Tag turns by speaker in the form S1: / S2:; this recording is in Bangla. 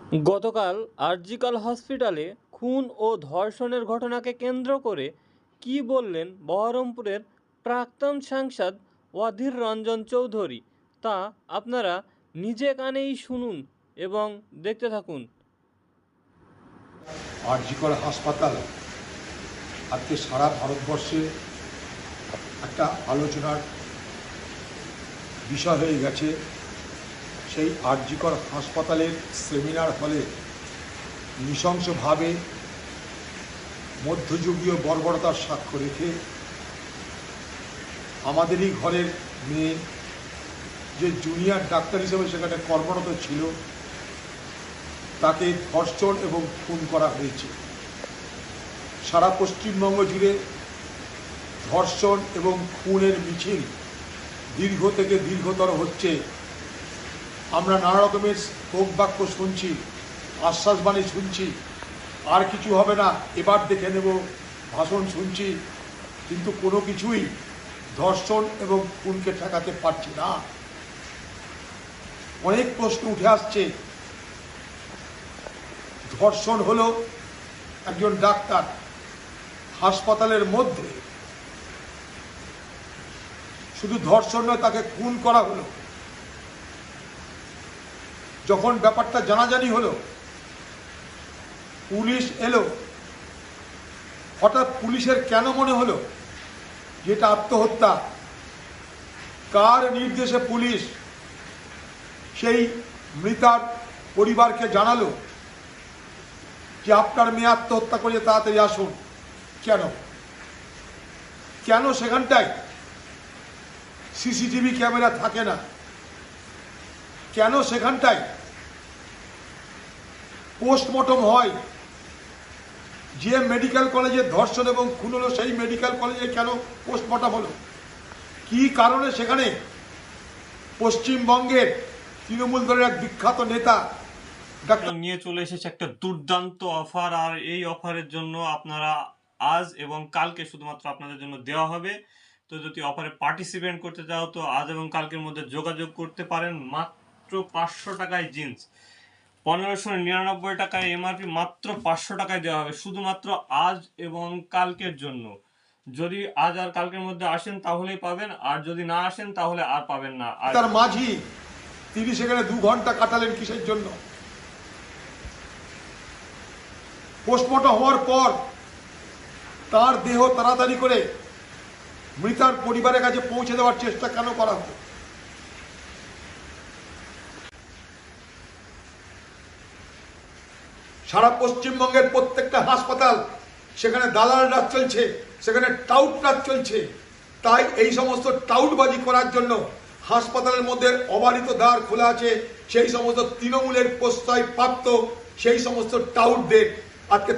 S1: গতকাল আরজিকর হসপিটালে খুন ও ধর্ষণের ঘটনাকে কেন্দ্র করে কী বললেন বহরমপুরের প্রাক্তন সাংসদ অধীর রঞ্জন চৌধুরী তা আপনারা নিজে কানেই শুনুন এবং দেখতে থাকুন।
S2: আরজিকর হাসপাতাল আজকে সারা ভারতবর্ষে একটা আলোচনার বিষয় হয়ে গেছে। সেই আরজিকর হাসপাতালের সেমিনার হলে নৃশংসভাবে মধ্যযুগীয় বর্বরতার সাক্ষ্য রেখে আমাদেরই ঘরের মেয়ে যে জুনিয়র ডাক্তার হিসেবে সেখানে কর্মরত ছিল তাকে ধর্ষণ এবং খুন করা হয়েছে। সারা পশ্চিমবঙ্গ জুড়ে ধর্ষণ এবং খুনের মিছিল দীর্ঘ থেকে দীর্ঘতর হচ্ছে। আমরা নানা রকমের বাক্য শুনছি, আশ্বাসবাণী শুনছি, আর কিছু হবে না, এবার দেখে নেব ভাষণ শুনছি, কিন্তু কোনো কিছুই ধর্ষণ এবং খুনকে ঠেকাতে পারছি না। অনেক প্রশ্ন উঠে আসছে। ধর্ষণ হলো একজন ডাক্তার হাসপাতালের মধ্যে, শুধু ধর্ষণ নয়, তাকে খুন করা হলো। যখন ব্যাপারটা জানাজানি হলো, পুলিশ এলো, হঠাৎ পুলিশের কেন মনে হলো যেটা আত্মহত্যা? কার নির্দেশে পুলিশ সেই মৃতার পরিবারকে জানালো যে আপনার মেয়ে আত্মহত্যা করে তাড়াতাড়ি আসুন? কেন কেন সেখানটায় সিসিটিভি ক্যামেরা থাকে না? কেন সেখানটায় পোস্টমর্টম হয়? যে মেডিকেল কলেজে ধর্ষণ এবং খুন হলো সেই মেডিকেল কলেজে কেন পোস্টমর্টম হলো? কি কারণে সেখানে পশ্চিমবঙ্গের তৃণমূল দলের এক বিখ্যাত নেতা
S1: নিয়ে চলে এসেছে একটা দুর্দান্ত অফার, আর এই অফারের জন্য আপনারা আজ এবং কালকে শুধুমাত্র আপনাদের জন্য দেওয়া হবে। তো যদি অফারে পার্টিসিপেট করতে চাও তো আজ এবং কালকের মধ্যে যোগাযোগ করতে পারেন। মাত্র 500 টাকায় জিন্স, 1599 টাকায় এমআরপি, মাত্র 500 টাকায় দেওয়া হবে শুধুমাত্র আজ এবং কালকের জন্য। যদি আজ আর কালকের মধ্যে আসেন তাহলেই পাবেন, আর যদি না আসেন তাহলে আর পাবেন না। আর
S2: তার মাঝি তিনি সেখানে 2 ঘন্টা কাটালেন কিসের জন্য? পোস্টমর্টম হওয়ার পর তার দেহ তাড়াতাড়ি করে মৃতার পরিবারের কাছে পৌঁছে দেওয়ার চেষ্টা কেন করা হলো? সারা পশ্চিমবঙ্গের প্রত্যেকটা হাসপাতাল, সেখানে দালাল রাজ চলছে, সেখানে টাউট রাজ চলছে। তাই এই সমস্ত টাউটবাজি করার জন্য হাসপাতালের মধ্যে অবারিত দ্বার খোলা আছে। সেই সমস্ত তৃণমূলের প্রশ্রয় প্রাপ্ত সেই সমস্ত টাউটদের আজকে